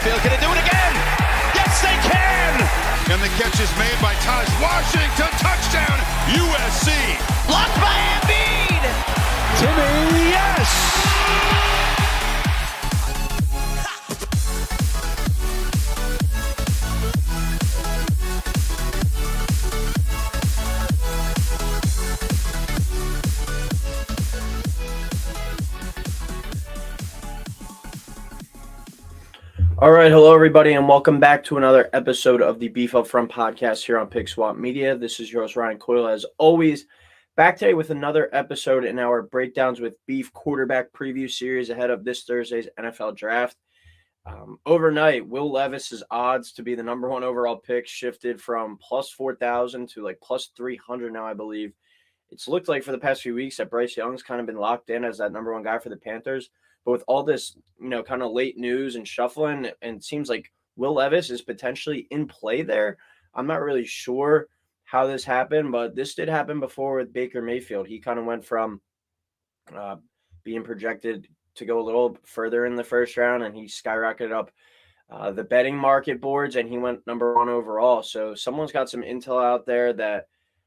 Mayfield, can they do it again? Yes, they can! And the catch is made by Taj Washington. Touchdown, USC. Blocked by Embiid! Timmy, yes! All right, hello everybody, and welcome back to another episode of the Beef Up Front podcast here on Pick Swap Media. This is your host Ryan Coyle, as always, back today with another episode in our Breakdowns with Beef quarterback preview series ahead of this Thursday's NFL Draft. Overnight, Will Levis's odds to be the number one overall pick shifted from plus 4,000 to like plus 300 now, I believe. It's looked like for the past few weeks that Bryce Young's kind of been locked in as that number one guy for the Panthers. But with all this, kind of late news and shuffling, and it seems like Will Levis is potentially in play there. I'm not really sure how this happened, but this did happen before with Baker Mayfield. He kind of went from being projected to go a little further in the first round, and he skyrocketed up the betting market boards, and he went number one overall. So someone's got some intel out there that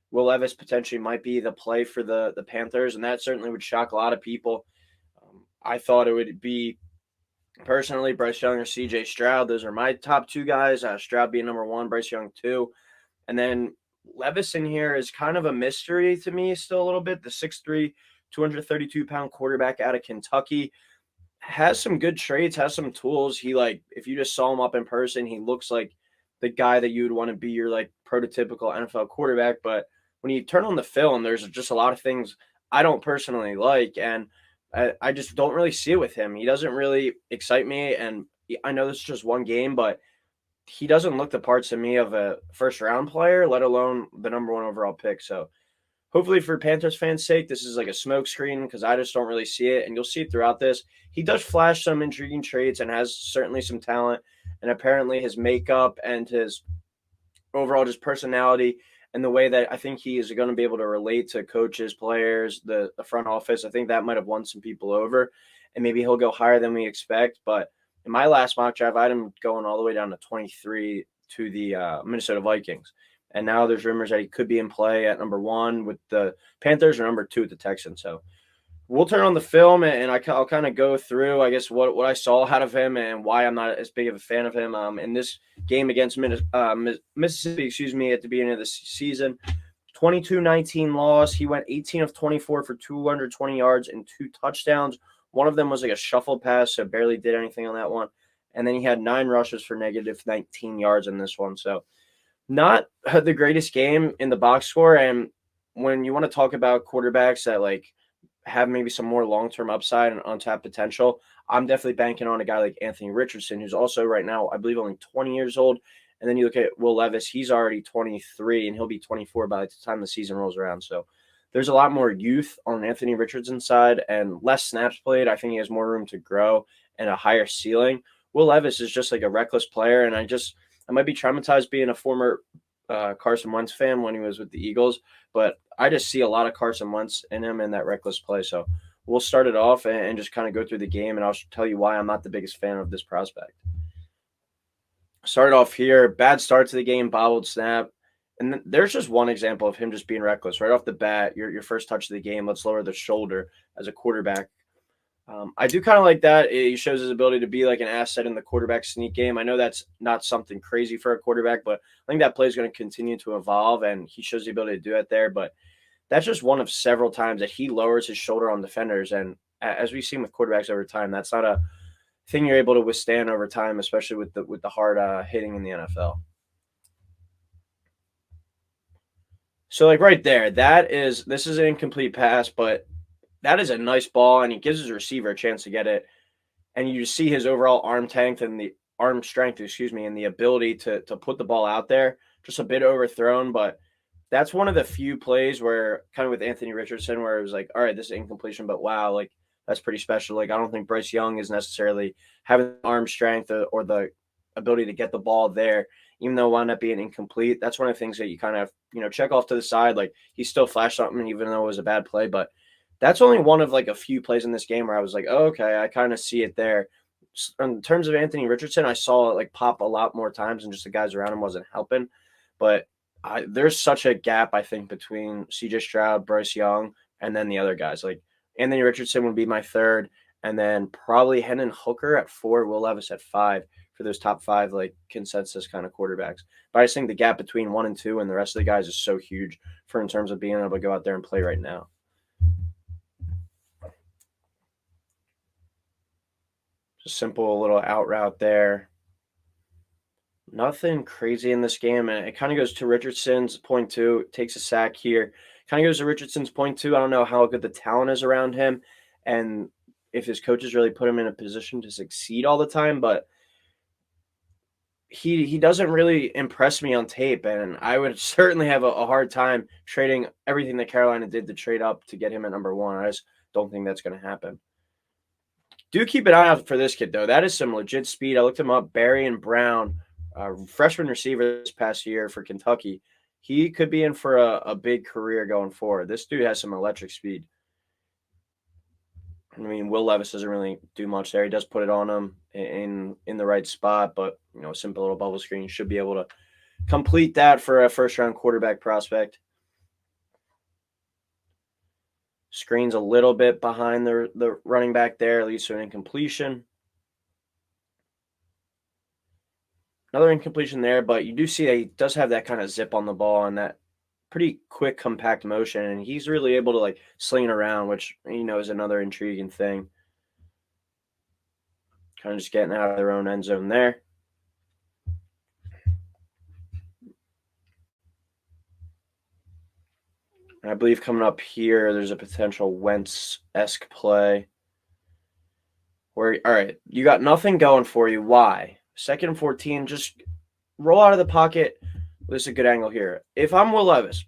Will Levis potentially might be the play for the Panthers, and that certainly would shock a lot of people. I thought it would be, personally, Bryce Young or C.J. Stroud. Those are my top two guys. Stroud being number one, Bryce Young two. And then Levis in here is kind of a mystery to me still a little bit. The 6'3", 232-pound quarterback out of Kentucky has some good traits, has some tools. He, if you just saw him up in person, he looks like the guy that you would want to be your, prototypical NFL quarterback. But when you turn on the film, there's just a lot of things I don't personally like, and I just don't really see it with him. He doesn't really excite me, and I know this is just one game, but he doesn't look the parts to me of a first-round player, let alone the number one overall pick. So hopefully for Panthers fans' sake, this is like a smokescreen because I just don't really see it, and you'll see it throughout this. He does flash some intriguing traits and has certainly some talent, and apparently his makeup and his overall just personality and the way that I think he is going to be able to relate to coaches, players, the front office, I think that might have won some people over, and maybe he'll go higher than we expect. But in my last mock draft, I had him going all the way down to 23 to the Minnesota Vikings. And now there's rumors that he could be in play at number one with the Panthers or number two with the Texans. So we'll turn on the film, and I'll kind of go through, I guess, what I saw out of him and why I'm not as big of a fan of him. In this game against Mississippi, at the beginning of the season, 22-19 loss. He went 18 of 24 for 220 yards and 2 touchdowns. One of them was like a shuffle pass, so barely did anything on that one. And then he had 9 rushes for negative 19 yards in this one. So not the greatest game in the box score. And when you want to talk about quarterbacks that have maybe some more long-term upside and untapped potential, I'm definitely banking on a guy like Anthony Richardson, who's also right now, I believe, only 20 years old. And then you look at Will Levis, he's already 23, and he'll be 24 by the time the season rolls around. So there's a lot more youth on Anthony Richardson's side and less snaps played. I think he has more room to grow and a higher ceiling. Will Levis is just like a reckless player, and I might be traumatized being a former Carson Wentz fan when he was with the Eagles, but I just see a lot of Carson Wentz in him in that reckless play. So we'll start it off and just kind of go through the game, and I'll tell you why I'm not the biggest fan of this prospect. Started off here, bad start to the game, bobbled snap, and there's just one example of him just being reckless. Right off the bat, your first touch of the game, let's lower the shoulder as a quarterback. I do kind of like that. He shows his ability to be like an asset in the quarterback sneak game. I know that's not something crazy for a quarterback, but I think that play is going to continue to evolve, and he shows the ability to do it there. But that's just one of several times that he lowers his shoulder on defenders. And as we've seen with quarterbacks over time, that's not a thing you're able to withstand over time, especially with the hard hitting in the NFL. So right there, this is an incomplete pass, but that is a nice ball, and he gives his receiver a chance to get it. And you just see his overall arm strength, and the ability to put the ball out there. Just a bit overthrown, but that's one of the few plays where, kind of with Anthony Richardson, where it was like, all right, this is incompletion, but wow, that's pretty special. I don't think Bryce Young is necessarily having arm strength or the ability to get the ball there, even though it wound up being incomplete. That's one of the things that you kind of, check off to the side. He still flashed something, even though it was a bad play, but that's only one of a few plays in this game where I was like, oh, okay, I kind of see it there. in terms of Anthony Richardson, I saw it like pop a lot more times and just the guys around him wasn't helping. But there's such a gap, I think, between CJ Stroud, Bryce Young, and then the other guys. Like Anthony Richardson would be my third, and then probably Hendon Hooker at 4, Will Levis at 5 for those top 5 like consensus kind of quarterbacks. But I just think the gap between 1 and 2 and the rest of the guys is so huge for in terms of being able to go out there and play right now. Just simple little out route there. Nothing crazy in this game, and it kind of goes to Richardson's point 2. Takes a sack here. Kind of goes to Richardson's point 2. I don't know how good the talent is around him, and if his coaches really put him in a position to succeed all the time, but he doesn't really impress me on tape, and I would certainly have a hard time trading everything that Carolina did to trade up to get him at number 1. I just don't think that's going to happen. Do keep an eye out for this kid, though. That is some legit speed. I looked him up. Barry and Brown, freshman receiver this past year for Kentucky. He could be in for a big career going forward. This dude has some electric speed. I mean, Will Levis doesn't really do much there. He does put it on him in the right spot, but a simple little bubble screen should be able to complete that for a first-round quarterback prospect. Screens a little bit behind the running back there, leads to an incompletion. Another incompletion there, but you do see that he does have that kind of zip on the ball and that pretty quick, compact motion, and he's really able to like sling it around, which is another intriguing thing. Kind of just getting out of their own end zone there. And I believe coming up here, there's a potential Wentz-esque play. Where, all right, you got nothing going for you. Why? 2nd and 14, just roll out of the pocket. This is a good angle here. If I'm Will Levis,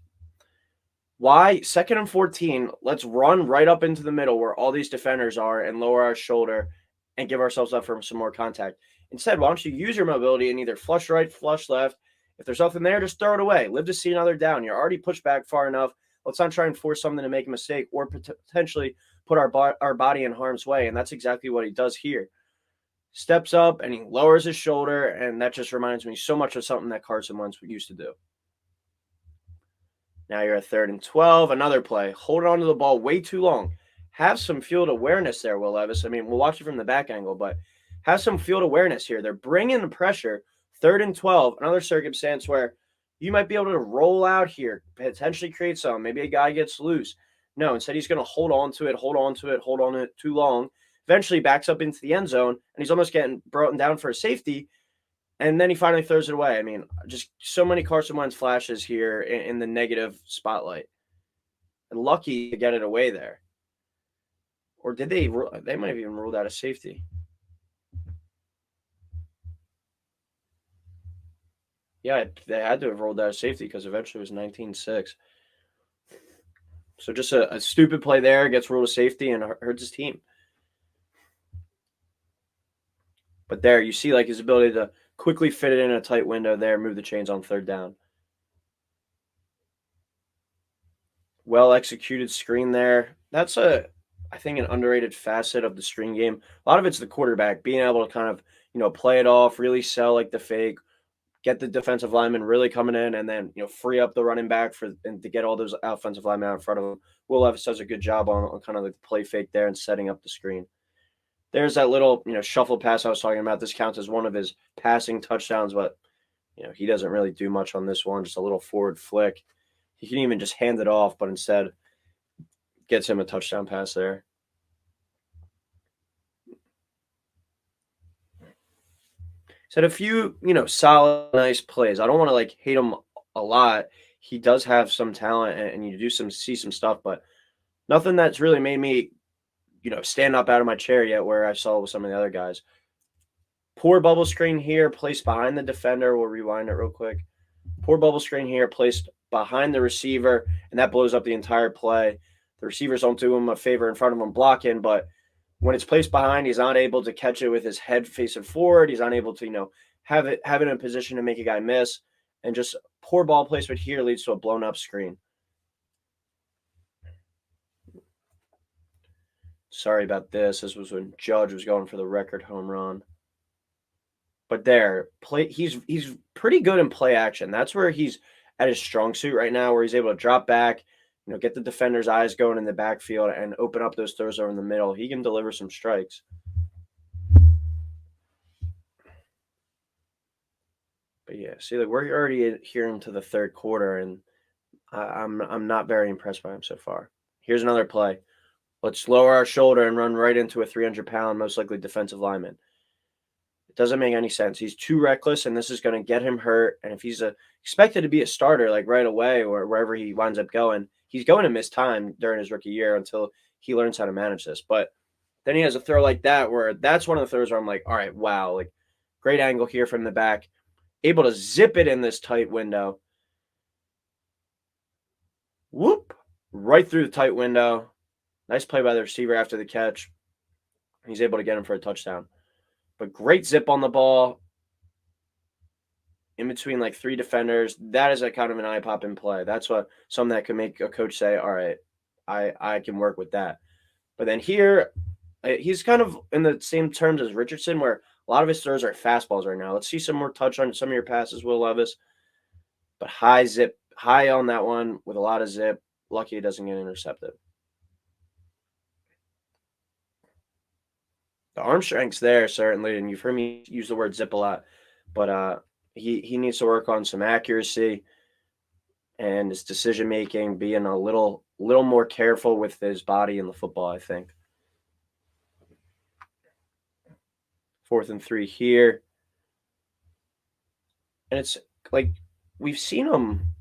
why 2nd and 14, let's run right up into the middle where all these defenders are and lower our shoulder and give ourselves up for some more contact. Instead, why don't you use your mobility and either flush right, flush left. If there's nothing there, just throw it away. Live to see another down. You're already pushed back far enough. Let's not try and force something to make a mistake or potentially put our body in harm's way, and that's exactly what he does here. Steps up, and he lowers his shoulder, and that just reminds me so much of something that Carson Wentz used to do. Now you're at 3rd and 12. Another play. Hold on to the ball way too long. Have some field awareness there, Will Levis. I mean, we'll watch it from the back angle, but have some field awareness here. They're bringing the pressure. 3rd and 12, another circumstance where you might be able to roll out here, potentially create some. Maybe a guy gets loose. No, instead he's going to hold on to it too long. Eventually backs up into the end zone, and he's almost getting brought down for a safety, and then he finally throws it away. I mean, just so many Carson Wentz flashes here in the negative spotlight. And lucky to get it away there. Or did they might have even ruled out a safety. Yeah, they had to have rolled out a safety because eventually it was 19-6. So just a stupid play there, gets ruled a safety and hurts his team. But there, you see like his ability to quickly fit it in a tight window there, move the chains on 3rd down. Well-executed screen there. That's I think, an underrated facet of the screen game. A lot of it's the quarterback being able to kind of, play it off, really sell like the fake, get the defensive lineman really coming in, and then, free up the running back and to get all those offensive linemen out in front of him. Will Levis does a good job on kind of the play fake there and setting up the screen. There's that little, shuffle pass I was talking about. This counts as one of his passing touchdowns, but, he doesn't really do much on this one, just a little forward flick. He can even just hand it off, but instead gets him a touchdown pass there. He's had a few, solid, nice plays. I don't want to hate him a lot. He does have some talent, and you do see some stuff, but nothing that's really made me, stand up out of my chair yet where I saw with some of the other guys. Poor bubble screen here, placed behind the defender. We'll rewind it real quick. Poor bubble screen here, placed behind the receiver, and that blows up the entire play. The receivers don't do him a favor in front of him blocking, but when it's placed behind, he's not able to catch it with his head facing forward. He's unable to, have it in a position to make a guy miss. And just poor ball placement here leads to a blown up screen. Sorry about this. This was when Judge was going for the record home run. But he's pretty good in play action. That's where he's at his strong suit right now, where he's able to drop back, get the defender's eyes going in the backfield and open up those throws over in the middle. He can deliver some strikes. But yeah, see, like we're already here into the third quarter, and I'm not very impressed by him so far. Here's another play. Let's lower our shoulder and run right into a 300-pound, most likely defensive lineman. It doesn't make any sense. He's too reckless, and this is going to get him hurt. And if he's expected to be a starter like right away or wherever he winds up going, he's going to miss time during his rookie year until he learns how to manage this. But then he has a throw like that where that's one of the throws where I'm like, all right, wow, like great angle here from the back, able to zip it in this tight window. Whoop, right through the tight window. Nice play by the receiver after the catch. He's able to get him for a touchdown. But great zip on the ball. In between like three defenders. That is a kind of an eye-popping play. That's something that could make a coach say, all right, I can work with that. But then here, he's kind of in the same terms as Richardson, where a lot of his throws are fastballs right now. Let's see some more touch on some of your passes, Will Levis. But high on that one with a lot of zip. Lucky it doesn't get intercepted. The arm strength's there, certainly, and you've heard me use the word zip a lot. But he needs to work on some accuracy and his decision-making, being a little more careful with his body in the football, I think. 4th and 3 here. And it's like we've seen him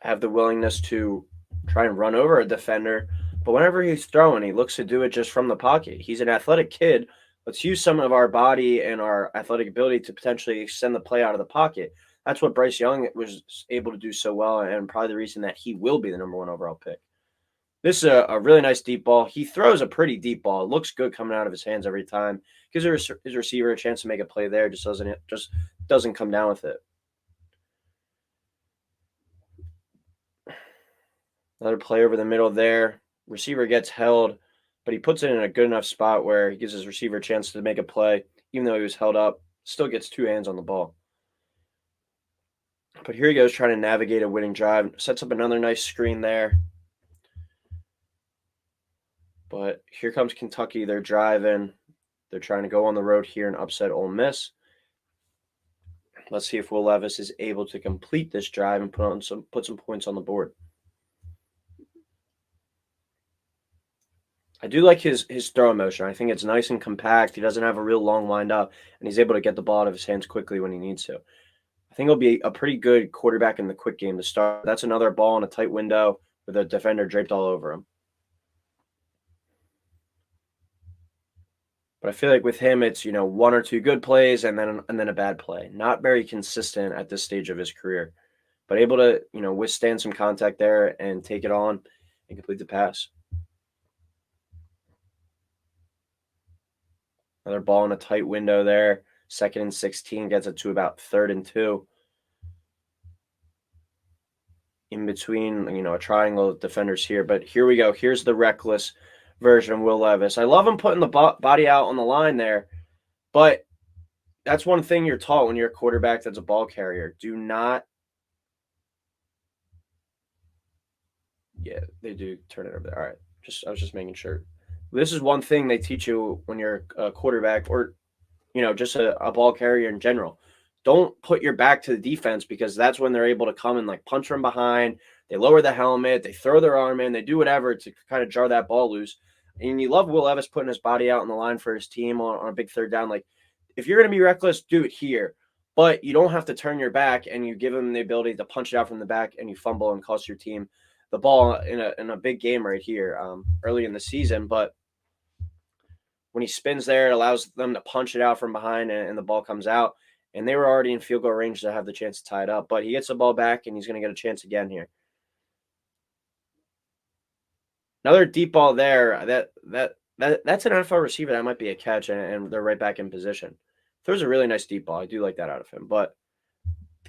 have the willingness to try and run over a defender, but whenever he's throwing, he looks to do it just from the pocket. He's an athletic kid. Let's use some of our body and our athletic ability to potentially extend the play out of the pocket. That's what Bryce Young was able to do so well, and probably the reason that he will be the number 1 overall pick. This is a really nice deep ball. He throws a pretty deep ball. It looks good coming out of his hands every time. Gives his receiver a chance to make a play there. Just doesn't come down with it. Another play over the middle there. Receiver gets held, but he puts it in a good enough spot where he gives his receiver a chance to make a play, even though he was held up. Still gets 2 hands on the ball. But here he goes trying to navigate a winning drive. Sets up another nice screen there. But here comes Kentucky. They're driving. They're trying to go on the road here and upset Ole Miss. Let's see if Will Levis is able to complete this drive and put some points on the board. I do like his throw motion. I think it's nice and compact. He doesn't have a real long windup, and he's able to get the ball out of his hands quickly when he needs to. I think he'll be a pretty good quarterback in the quick game to start. That's another ball in a tight window with a defender draped all over him. But I feel like with him, it's 1 or 2 good plays and then a bad play. Not very consistent at this stage of his career, but able to withstand some contact there and take it on and complete the pass. Another ball in a tight window there. 2nd and 16 gets it to about 3rd and 2. In between, a triangle of defenders here. But here we go. Here's the reckless version of Will Levis. I love him putting the body out on the line there, but that's one thing you're taught when you're a quarterback that's a ball carrier. Do not. Yeah, they do turn it over there. All right. I was just making sure. This is one thing they teach you when you're a quarterback or, just a ball carrier in general. Don't put your back to the defense because that's when they're able to come and like punch from behind. They lower the helmet. They throw their arm in. They do whatever to kind of jar that ball loose. And you love Will Levis putting his body out on the line for his team on a big 3rd down. Like, if you're going to be reckless, do it here. But you don't have to turn your back and you give him the ability to punch it out from the back and you fumble and cost your team the ball in a big game right here early in the season. But when he spins there, it allows them to punch it out from behind and the ball comes out. And they were already in field goal range to have the chance to tie it up. But he gets the ball back and he's going to get a chance again here. Another deep ball there. That's an NFL receiver. That might be a catch, and they're right back in position. Throws a really nice deep ball. I do like that out of him, but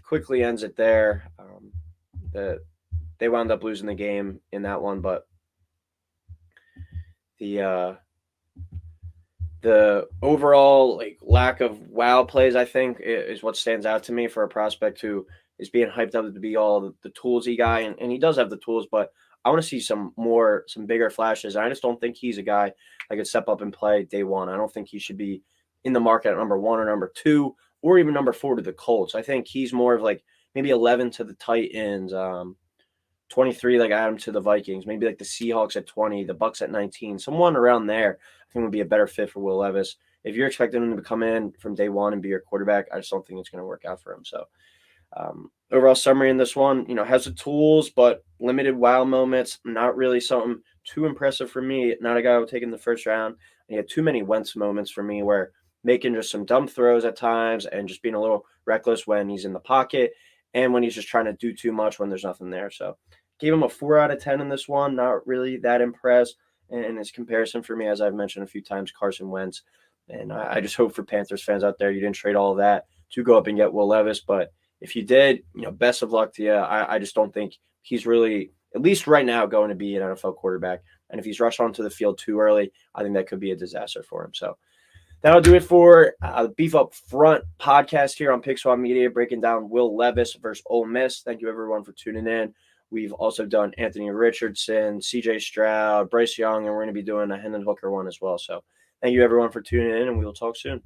quickly ends it there. They wound up losing the game in that one, but the overall like lack of wow plays, I think, is what stands out to me for a prospect who is being hyped up to be all the toolsy guy, and he does have the tools, but I want to see some bigger flashes. I just don't think he's a guy that could step up and play day one. I don't think he should be in the market at number 1 or number 2 or even number 4 to the Colts. I think he's more of like maybe 11 to the Titans, 23 like Adam to the Vikings, maybe like the Seahawks at 20, the Bucks at 19, someone around there I think would be a better fit for Will Levis. If you're expecting him to come in from day one and be your quarterback, I just don't think it's going to work out for him. So overall summary in this one, has the tools, but limited wow moments, not really something too impressive for me. Not a guy I would take in the first round. And he had too many Wentz moments for me where making just some dumb throws at times and just being a little reckless when he's in the pocket and when he's just trying to do too much when there's nothing there. So gave him a 4 out of 10 in this one. Not really that impressed. And his comparison for me, as I've mentioned a few times, Carson Wentz. And I just hope for Panthers fans out there, you didn't trade all of that to go up and get Will Levis. But if you did, best of luck to you. I just don't think he's really, at least right now, going to be an NFL quarterback. And if he's rushed onto the field too early, I think that could be a disaster for him. So that'll do it for the Beef Up Front podcast here on Pick Swap Media, breaking down Will Levis versus Ole Miss. Thank you, everyone, for tuning in. We've also done Anthony Richardson, CJ Stroud, Bryce Young, and we're going to be doing a Hendon Hooker one as well. So thank you, everyone, for tuning in, and we will talk soon.